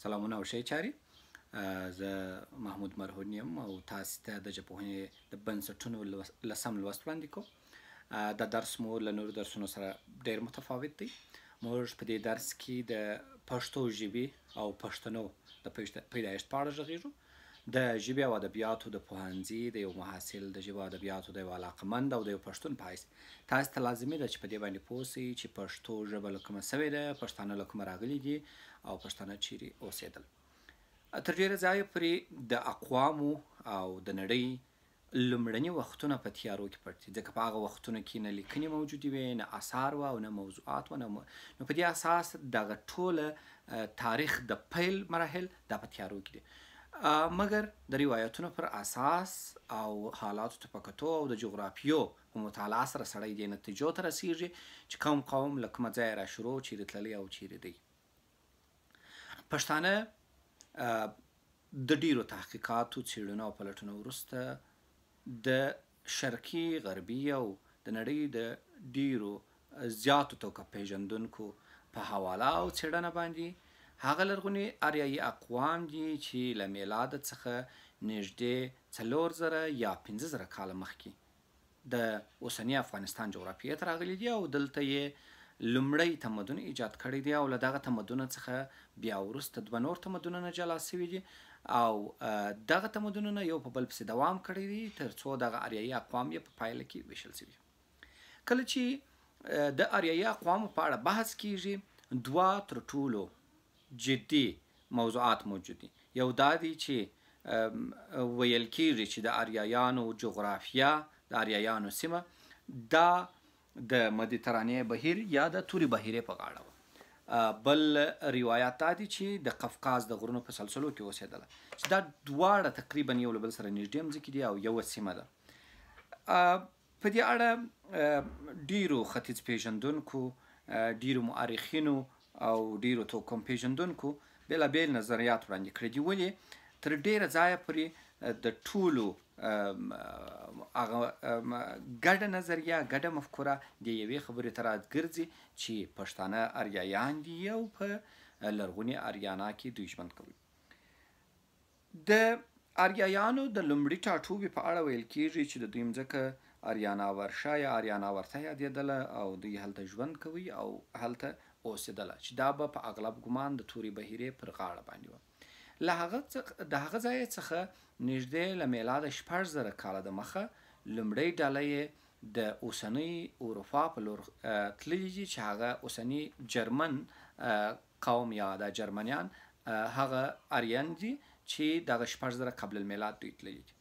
سلامونه او ښې چارې. زه محمود مرهون یم او تاسو ته د ژبپوهنې د بنسټونو لسم لوست وړاندې کوم. دا درس مو له نورو درسونو سره ډېر متفاوت دی. موږ په دې درس کې د پښتو ژبې او پښتنو د پیدایښت په اړه غږیږو. د ژبې او ادبیاتو د پوهنځي د یو محصل، د ژبې او ادبیاتو د یو علاقمند او د یو پښتون په حیث تاسو ته لازمي ده چې په دې باندې پوه شئ چې پښتو ژبه له کومه سوې ده، پښتانه له کومه راغلي دي او پښتانه چیرې اوسېدل. تر ډېره ځایه پورې د اقوامو او د نړۍ لومړني وختونه په تیارو کې پټ دي، ځکه په هغه وختونو کې نه لیکنې موجودې وې، نه اثار وه او نه موضوعات وه، نو په دې اساس دغه ټوله تاریخ د پیل مراحل دا په تیارو کې دي. مګر د روایتونو پر اساس او حالاتو ته په کتو او د جغرافیو په مطالعه سره سړی دې نتیجو ته رسیږي چې کوم قوم له کومه ځایه راشروع، چیرې تللی او چیرې دی. پښتانه د ډیرو تحقیقاتو، څیړنو او پلټنو وروسته د شرقي، غربي او د نړۍ د ډیرو زیاتو توکه پیژندونکو په حواله او څیړنه باندې هغه لرغوني اریایي اقوام دي چې له میلاده څخه نږدې 4000 یا 15000 کاله مخکې د اوسني افغانستان جغرافیې ته راغلي دي او دلته یې لومړی تمدن ایجاد کړی دی او له دغه تمدنه څخه بیا وروسته دوه نور تمدنونه جلا سوي دي او دغه تمدنونه یو په بل پسې دوام کړی دی تر څو دغه اریایي اقوام یې په پایله کې ویشل سوي. کله چې د اریایي اقوامو په اړه بحث کیږي، دوه تر ټولو جدي موضوعات موجود دي. یو دا دی چې ویل کیږي چې د اریایانو جغرافیه، د اریایانو سیمه دا د مدیترانې بهیر یا د تورې بهیرې په غاړه وه. بل روایات دا دي چې د قفقاز د غرونو په سلسلو کې اوسېدله، چې دا دواړه تقریبا یو له بل سره نږدې مځکې دي او یوه سیمه ده. په دې اړه ډیرو ختیځ پیژندونکو، ډیرو مورخینو او ډیرو توکم پیژندونکو بېلابېل نظریات وړاندې کړي دي. ولې تر ډیره ځایه پورې د ټولو هغه ګډه نظریه، ګډه مفکوره د یوې خبرې ته راګرځي چې پښتانه اریایان دي او په لرغوني اریانا کې دوی ژوند کوي. د اریایانو د لومړي ټاټوبي په اړه ویل کیږي چې د دوی مځکه اریانا ورشه یا اریانا ورته یادېدله او دوی هلته ژوند کوي او هلته اوسېدله، چې دا به په اغلب ګمان د تورې بهیرې پر غاړه باندې وه. د هغه ځای څخه نږدې له میلاده 6000 کاله د مخه لومړۍ ډله یې د اوسنۍ اروپا په لور تللي دي، چې هغه اوسني جرمن قوم یا د جرمنیان هغه اریان دي چې دغه 6000 قبل المیلاد دوی تللي دي.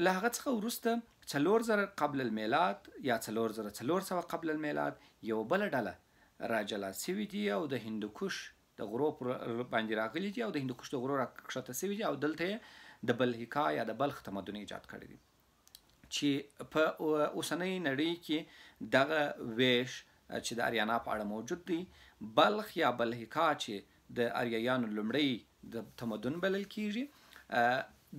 له هغه څخه وروسته 4000 قبل المیلاد یا 4400 قبل المیلاد یو بله ډله راجلا سوي دي او د هندوکش د غرو پر باندې راغلي دي او د هندوکش د غرو راکښته سوي دي او دلته یې د بلهیکا یا د بلخ تمدن ایجاد کړی دی، چې په اوسنۍ نړۍ کې دغه ویش چې د اریانا په اړه موجود دی، بلخ یا بلهیکا چې د اریایانو لومړی د تمدن بلل کیږي،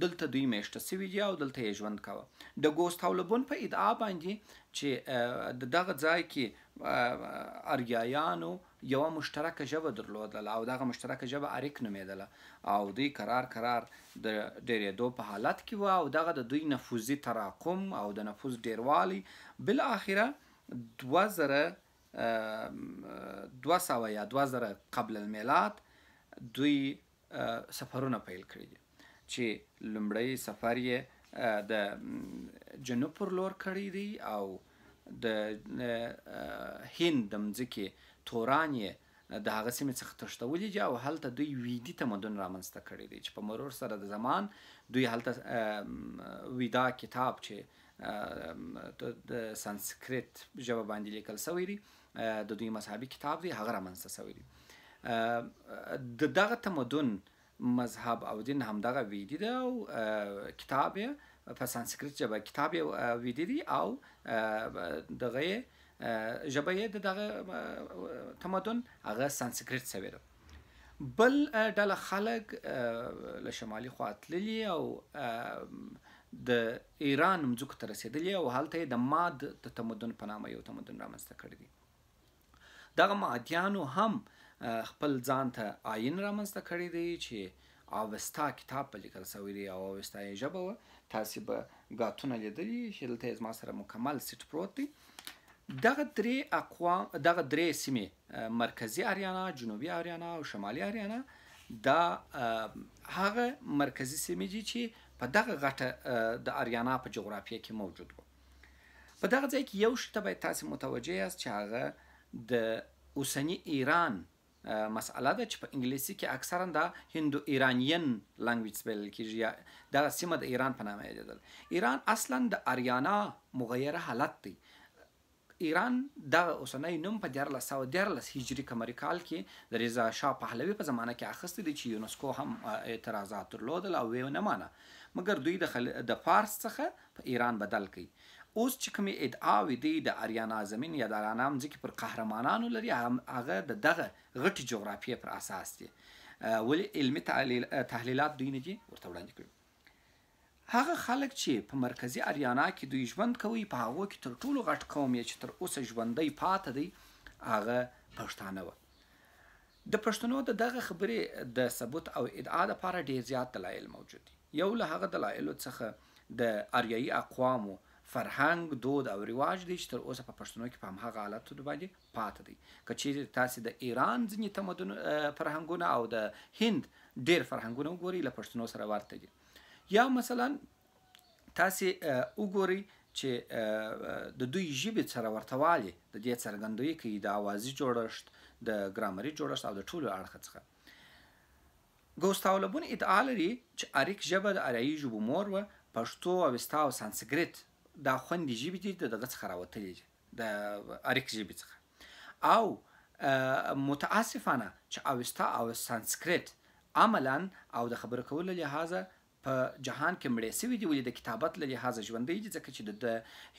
دلته دوی میشته سوي دي او دلته یې ژوند کوه. د ګوست او لبون په ادعا باندې چې د دغه ځای کې اریایانو یوه مشترکه ژبه درلودله او دغه مشترکه ژبه اریک نومېدله او دوی کرار د ډېرېدو په حالت کې وه او دغه د دوی نفوذي تراکم او د نفوذ ډېروالی بالاخره 2200 یا 2000 قبل المیلاد دوی سفرونه پیل کړي دي، چې لومړی سفر یې د جنوب پر لور کړی دی او د هند د مځکې توران یې د هغه سیمې څخه تښتولي دي او هلته دوی ویدي تمدن رامنځته کړی دی، چې په مرور سره د زمان دوی هلته ویدا کتاب چې د سانسکریت ژبه باندې لیکل سوی دی، د دوی مذهبي کتاب دی، هغه رامنځته سوی دی. د دغه تمدن مذهب او دین همدغه ویدي ده او کتاب یې په سانسکریت ژبه کتاب یې ویدي دی او دغه یې ژبه یې د دغه تمدن هغه سانسکریت سوې ده. بل ډله خلک له شمالي خوا تللي او د ایران مځکو ته رسېدلي او هلته یې د ماد د تمدن په نامه یو تمدن رامنځته کړی دی. دغه مادیانو هم خپل ځان ته آیین رامنځته کړی دی چې اوستا کتاب په لیکل سوی دی او اوستا یې ژبه وه. تاسې به ګاتونه لیدلي چې دلته یې زما سره مکمل سیټ پروت دی. دغه درې سیمې مرکزي اریانا، جنوبي اریانا او شمالي اریانا دا هغه مرکزي سیمې دي چې په دغه غټه د اریانا په جغرافیه کې موجود وو. په دغه ځای کې یو شي ته باید تاسې متوجه یاست چې هغه د اوسني ایران مسئله ده چې په انګلیسي کې اکثرا دا هندو ایرانین لنګویج بلل کېږي یا دغه سیمه د ایران په نامه یادېدل. ایران اصلا د اریانا مغیره حالت دی. ایران دغه اوسنی نوم په 1414 هجري قمري کال کې د رضا شاه پهلوي په زمانه کې اخیستی دی چې یونسکو هم اعتراضات درلودل او ویې نه مانه، مګر دوی د فارس څخه په ایران بدل کړي. اوس چې کومې ادعاوې دی د اریانا زمین یا د اریانا مځکې پر قهرمانانو لري، هغه د دغه غټې جغرافیې پر اساس دی. ولې علمي تحلیلات دوی نه دي ورته وړاندې کړي. هغه خلک چې په مرکزي اریانا کې دوی ژوند کوي، په هغو کې تر ټولو غټ قوم یې چې تر اوسه ژوندی پاته دی هغه پښتانه وه. د پښتنو د دغه خبرې د ثبوت او ادعا لپاره ډېر زیات دلایل موجود دي. یو له هغه دلایلو څخه د اریایي اقوامو فرهنګ، دود او رواج دی چې تر اوسه په پښتنو کې په همهغه حالتونو باندې پاته دی. که چیرې تاسې د ایران ځینې تمدن فرهنګونه او د هند ډېر فرهنګونه وګورئ له پښتنو سره ورته دي. یا مثلا تاسې وګورئ چې د دوی ژبې سره ورته والي د دې څرګندوي کوي د اوازي جوړښت، د ګرامري جوړښت او د ټولو اړخه څخه. ګوستاو لبون ادعا لري چې اریک ژبه د اریایي ژبو مور وه. پښتو، اوستا او سانسکریت دا خوندې ژبې دي د دغه څخه راوتلي دي، د اریک ژبې څخه. او متاسفانه چې اوستا او سانسکریت عملا او د خبرو کولو له لحاظه په جهان کې مړې سوي دي، ولې د کتابت له لحاظه ژوندی دي، ځکه چې د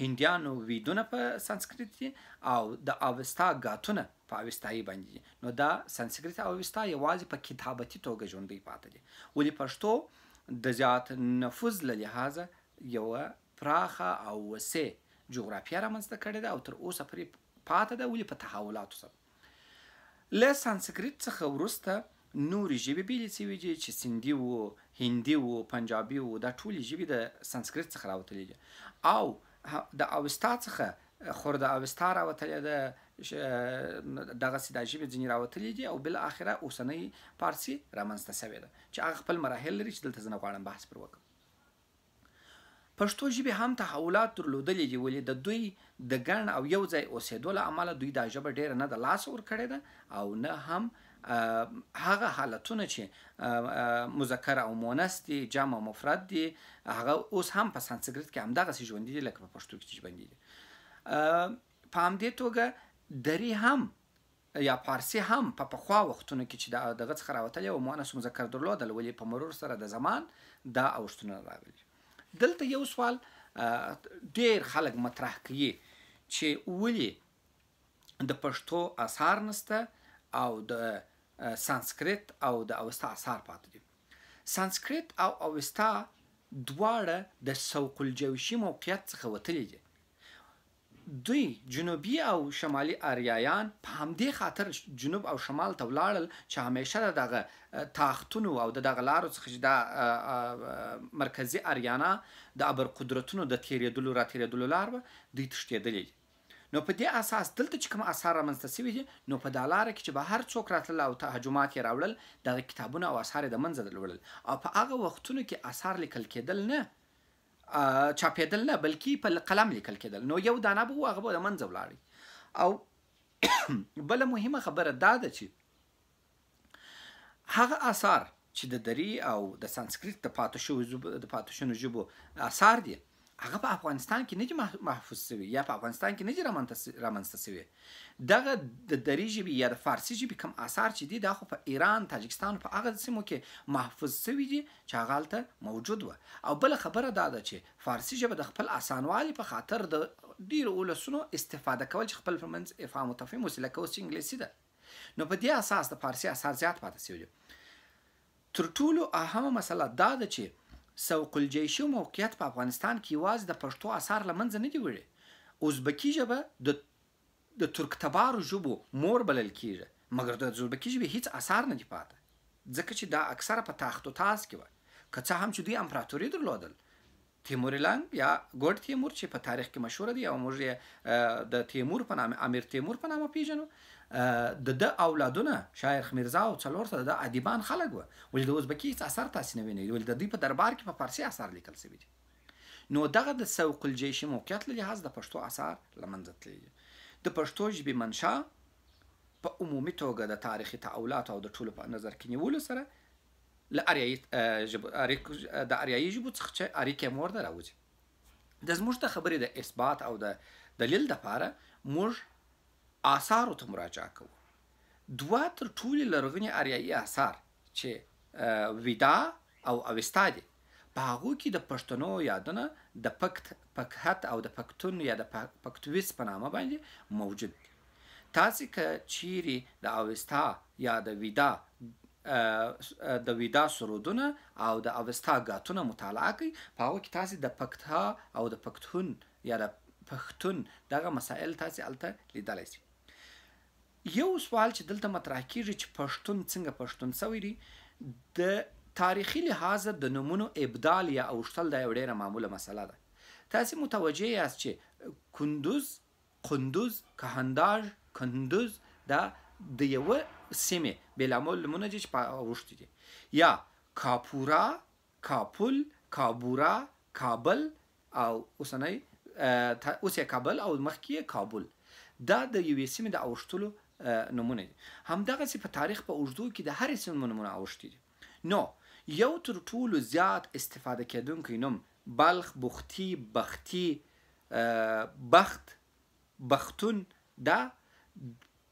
هندیانو ویدونه په سانسکریت دي او د اوستا ګاتونه په اوستایي باندې دي. نو دا سانسکریت او اوستا یوازې په کتابتي توګه ژوندی پاته دي، ولې پښتو د زیات نفوذ له لحاظه یوه پراخه او وسیع جغرافیه رامنځته کړې ده او تر اوسه پورې پاته ده، ولې په تحولاتو سره. له سانسکریت څخه وروسته نورې ژبې بېلې سوي دي چې سندي وو، هندي وو، پنجابي وو، دا ټولې ژبې د سانسکریت څخه راوتلې دي. او د اوستا څخه خور د اوستا راوتلې ده، دغسې دا ژبې ځینې راوتلې دي او بالاخره اوسنۍ فارسي رامنځته سوې ده چې هغه خپل مراحل لري چې دلته زه نه غواړم بحث پر وکړم. پښتو ژبې هم تحولات درلودلې دي، ولې د دوی د ګڼ او یو ځای اوسېدو له امله دوی دا ژبه ډېره نه د لاسه ورکړې ده او نه هم هغه حالتونه چې مذکر او مؤنث دي، جمع او مفرد دي، هغه اوس هم په سانسکریت کې همدغسې ژوندي دي لکه په پښتو کې چې ژوندي دي. په همدې توګه دري هم یا فارسي هم په پخوا وختونو کې چې دغه څخه راوتلې او مؤنث مذکر درلودل، ولې په مرور سره د زمان دا اوښتونه راغلي. دلته یو سوال ډېر خلک مطرح کوي چې ولې د پښتو اثار نسته او د سانسکریت او د اوستا اثار پاته دي. سانسکریت او اوستا دواړه د سوق الجوشي موقعیت څخه وتلي دي. دوی جنوبي او شمالي اریایان په همدې خاطر جنوب او شمال ته ولاړل چې همیشه د دغه تاختونو او د دغه لارو څخه چې دا مرکزي اریانا د ابرقدرتونو د تېرېدلو راتېرېدلو لار وه، دوی تښتېدلي دي. نو په دې اساس دلته چې کوم اثار رامنځته سوي دي، نو په دا لاره کې چې به هر څوک راتلل او تهجمات یې راوړل، دغه کتابونه او اثار یې د منځه وړل او په هغه وختونو کې اثار لیکل کېدل نه، چاپېدل نه، بلکې په قلم لیکل کېدل. نو یو دانه به و، هغه به د منځه ولاړی. او بله مهمه خبره دا ده چې هغه اثار چې د دري او د سانسکریت د پاتې شویو ژبو اثار دي، هغه په افغانستان کې نه دي محفوظ سوي یا په افغانستان کې نه دي رامنځته سوي. دغه د دري ژبې یا د فارسي ژبې کوم اثار چې دي، دا خو په ایران، تاجکستان، په هغه سیمو کې محفوظ سوي دي چې هغه هلته موجود وه. او بله خبره دا ده چې فارسي ژبه د خپل اسانوالي په خاطر د ډېرو ولسونو استفاده کول چې خپل په منځ افهام و تفهیم وسیله کوي چې انګلیسي ده. نو په دې اساس د فارسي اثار زیات پاتې سوي دي. تر ټولو اهمه مسله دا ده چې سوق الجیشي موقعیت په افغانستان کې یوازې د پښتو اثار له منځه نه دي وړي. ازبکي ژبه د ترک تبارو ژبو مور بلل کېږي، مګر د ازبکي ژبې هیڅ اثار نه دي پاته، ځکه چې دا اکثره په تاخت و تاز کې وه. که څه هم چې دوی امپراتوري درلودل، تیمور لنګ یا ګوډ تیمور چې په تاریخ کې مشهوره دی او موږ یې د تیمور په نامه امیر تیمور په نامه پیژنو، د اولادونه شاعر میرزا او څلور ته د ادیبان خلک وه، ولې د ازبکي هیڅ اثر تاسې نه وینئ، ولې د دوی په دربار کې په فارسي اثار لیکل شوي دي. نو دغه د سوق الجیش موقعیت له لحاظ د پښتو اثار له منځه تللي دي. د پښتو ژبې منشا په عمومي توګه د تاریخي تحولاتو او د ټولو په نظر کې نیولو سره له د اریایي ژبو څخه چې اریکې مور ده راوځي. د زموږ د خبرې د اثبات او د دلیل دپاره موږ آثارو ته مراجعه کوو. دوه تر ټولې لرغونې اریایي آثار چې ویدا او اوستا دي، په هغو کې د پښتنو یادونه د پکهت او د پښتون یا د پښتویس په نامه باندې موجود دي. تاسې که چیرې د اوستا یا د ویدا سرودونه او د اوستا ګاتونه مطالعه کوي، په هغو کې تاسې د پکتها او د پښتون یا د پښتون دغه مسائل تاسې هلته لیدلی شي. یو سوال چې دلته مطرح کیږي چې پښتون څنګه پښتون سوی دی، د تاریخي لحاظه د نومونو ابدال یا اوښتل دا یو ډېره معموله مسله ده. تاسې متوجه یاست چې کندوز، قندوز، کهنداج، کندوز دا د یوه سیمې بېلامول نومونه دي چې په اوښتي دي، یا کاپورا، کاپل، کابورا، کابل او اوسنی اوس یې کابل او مخکې یې کابل، دا د یوې سیمې د اوښتلو نومونه دي. همدغسې په تاریخ په اوږدو کې د هرې سیمې نومونه اوښتي دي. نو یو تر ټولو زیات استفاده کېدونکی نوم بلخ، بختي، بختي، بخت، بختون، دا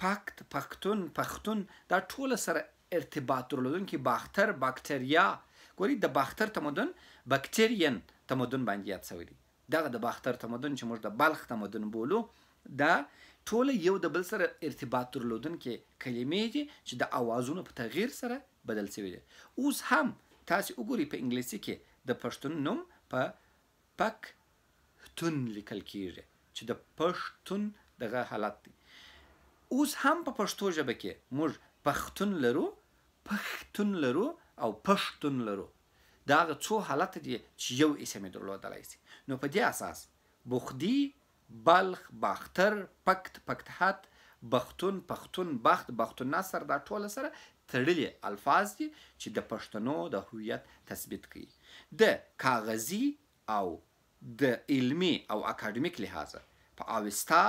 پکت، پختون، پختون، دا ټوله سره ارتباط درلودونکي باختر، باکتریا، ګورئ د باختر تمدن باکتریین تمدن باندې یاد شوی دی. دغه د باختر تمدن چې موږ د بلخ تمدن بولو، دا ټوله یو د بل سره ارتباط درلودونکي کلمې دي چې د اوازونو په تغییر سره بدل شوي دي. اوس هم تاسې وګورئ په انګلیسي کې د پښتون نوم په پکتون لیکل کیږي چې د پښتون دغه حالت دی. اوس هم په پښتو ژبه کې موږ پښتون لرو، پښتون لرو او پښتون لرو. دا هغه څو حالت دي چې یو اسم یې درلودلی شي. نو په دې اساس بخدي، بلخ، باختر، پکت، پکتحت، بختون، پښتون، بخت، بختون نصر، دا ټوله سره تړلي الفاظ دي چې د پښتنو د هویت تثبیت کوي. د کاغذي او د علمي او اکاډمیک لحاظه په اوستا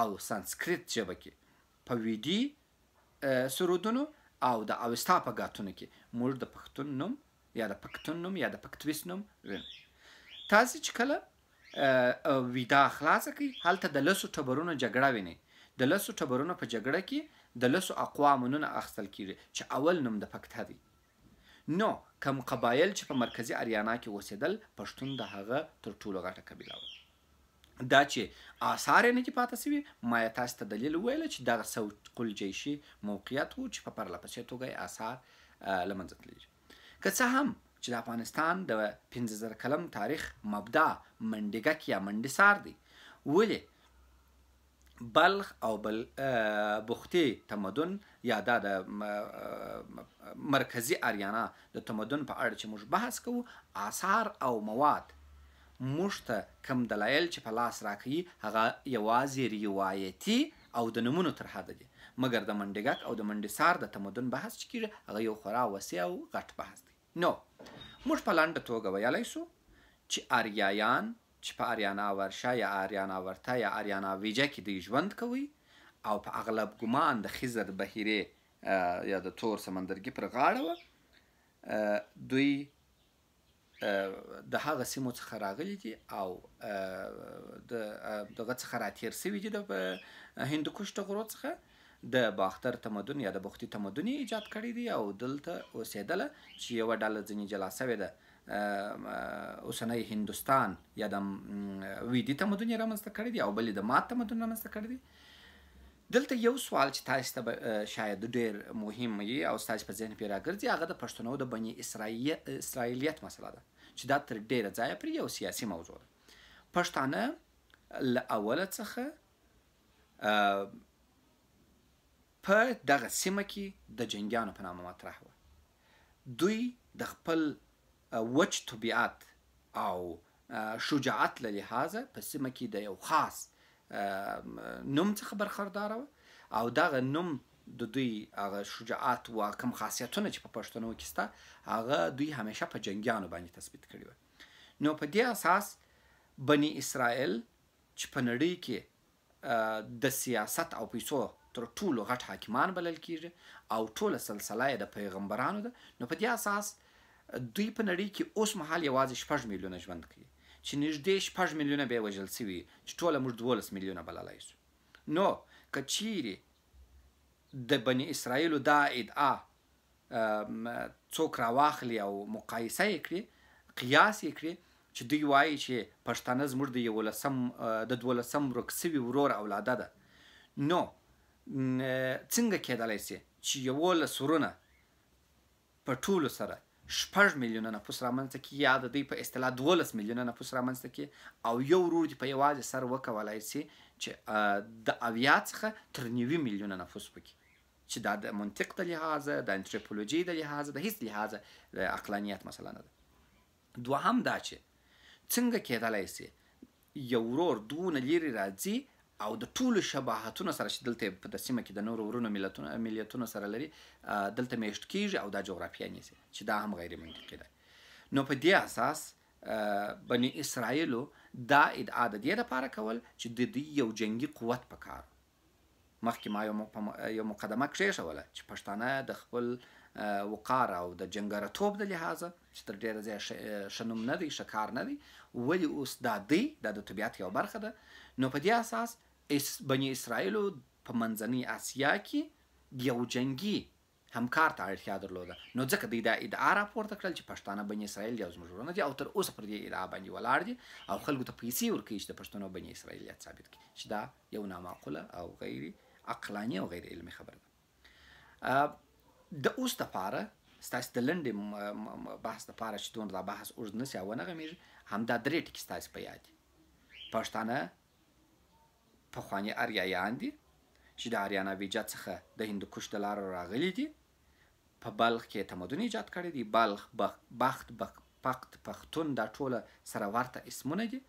او سانسکریت ژبه کې، په ویدي سرودونو او د اوستا په ګاتونو کې موږ د پښتون نوم یا د پښتون نوم یا د پښتویس نوم وینو. تاسې چې کله ویدا خلاصه کوي، هلته د لسو ټبرونو جګړه وینئ. د لسو ټبرونو په جګړه کې د لسو اقوامو نومونه اخیستل کیږي چې اول نوم د پکته دی. نو کم قبایل چې په مرکزي اریانا کې اوسېدل، پښتون د هغه تر ټولو غټه قبیله وه. دا چې آثار یې نه دي پاته شوي، ما یې تاسو ته دلیل وویله چې دغه سوق الجیشي موقعیت و چې په پرله پسې توګه یې آثار له منځه تللي. که څه هم چې د افغانستان د 15,000 کلن تاریخ مبدا منډیګک یا منډسار دی، ولې بلخ او بختي تمدن یا دا د مرکزي اریانا د تمدن په اړه چې موږ بحث کوو، آثار او مواد موږ ته کم دلایل چې په لاس راکوي هغه یوازې روایتي او د نومونو تر حده دي. مګر د منډیګک او د منډسار د تمدن بحث چې کېږي هغه یو خورا وسیع او غټ بحث دی. نو موږ په لنډه توګه ویلی شو چې اریایان چې په اریانا ورشه یا اریانا ورته یا اریانا ویجه کې دوی ژوند کوي او په اغلب ګمان د خضر بحیرې یا د تور سمندرګي پر غاړه وه. دوی د هغه سیمو څخه راغلي دي او د دغه څخه راتېر شوي دي، د هندوکش د غرو څخه د باختر تمدن یا د بختي تمدن یې ایجاد کړی دی او دلته اوسېدله چې یوه ډله ځینې جلا سوې ده، اوسنی هندوستان یا د ویدي تمدن یې رامنځته کړی دی او بل یې د مات تمدن رامنځته کړی دی. دلته یو سوال چې تاسو ته شاید ډېر مهم وي او ستاسو په ذهن کې راګرځي، هغه د پښتنو د بني اسرائیلیت مسله ده چې دا تر ډېره ځایه پرې یو سیاسي موضوع ده. پښتانه له اوله څخه په دغه سیمه کې د جنګیانو په نامه مطرح وه. دوی د خپل وچ طبیعت او شجاعت له لحاظه په سیمه کې د یو خاص نوم څخه برخورداره وه او دغه نوم د دوی هغه شجاعت و کوم خاصیتونه چې په پښتنو کې شته هغه دوی همیشه په جنګیانو باندې تثبیت کړي وه. نو په دې اساس بني اسرائیل چې په نړۍ کې د سیاست او پیسو تر ټولو غټ حاکمان بلل کیږي او ټوله سلسله یې د پیغمبرانو ده، نو په دې اساس دوی په نړۍ کې اوس مهال یوازې 6 میلیونه ژوند کوي چې نږدې 6 میلیونه به وژل سوي چې ټوله موږ 12 میلیونه بللای شو. نو که چیرې د بني اسرائیلو دا ادعا څوک راواخلي او مقایسه یې کړي، قیاس یې کړي چې دوی وایي چې پښتانه زموږ د 12 ورک سوي ورور اولاده ده، نو څنګه کېدلی سي چې 11 ورونه په ټولو سره 6 میلیونه نفوس رامنځته کړي یا د دوی په اصطلاح 12 میلیونه نفوس رامنځته کړي او یو ورور دې په یوازې سر وکولای سي چې د 80 څخه تر 90 میلیونه نفوس پکې، چې دا د منطق د لحاظه، د انتروپولوژي د لحاظه، د هیڅ لحاظه د عقلانیت مسله نه ده. دوهم دا چې څنګه کېدلی سي یو ورور دونه لرې راځي او د ټولو شباهتونو سره چې دلته په د سیمه کې د نورو ورونو ملیتونو سره لري دلته میشت کیږي او دا جغرافیه نیسي، چې دا هم غیر منطقي ده. نو په دې اساس بني اسرائیلو دا ادعا د دې لپاره کول چې د دوی یو جنگي قوت پکار. مخکې ما یو مقدمه کېښوله چې پښتانه د خپل وقار او د جنګارتوب د لحاظه چې تر ډېره ځایه ښه نوم نه دی، ښه کار نه دی، ولې اوس دا دی دا د طبیعت یوه برخه ده. نو په دې اساس بني اسرائیلو په منځنۍ اسیا کې یو جنګي همکار ته اړتیا درلوده، نو ځکه دوی دا ادعا راپورته کړل چې پښتانه بني اسرائیل یو زموږ ورونه دي او تر اوسه پر دې ادعا باندې ولاړ دي او خلکو ته پیسې ورکوي چې د پښتنو بني اسرائیلیت ثابت کړي، چې دا یو نامعقوله او غیر عقلاني او غیر علمي خبره ده. د اوس دپاره ستاسې د لنډې بحث دپاره چې دونه دا بحث اوږد نه سي او ونه غمیږي، همدا 3 ټکي ستاسې په یاد دي. پښتانه پخواني اریایان دي چې د اریاناویجا څخه د هندوکش د لارو راغلي دي، په بلخ کې تمدن ایجاد کړی دی. بلخ، بخت، پخت، پښتون دا ټوله سره ورته اسمونه دي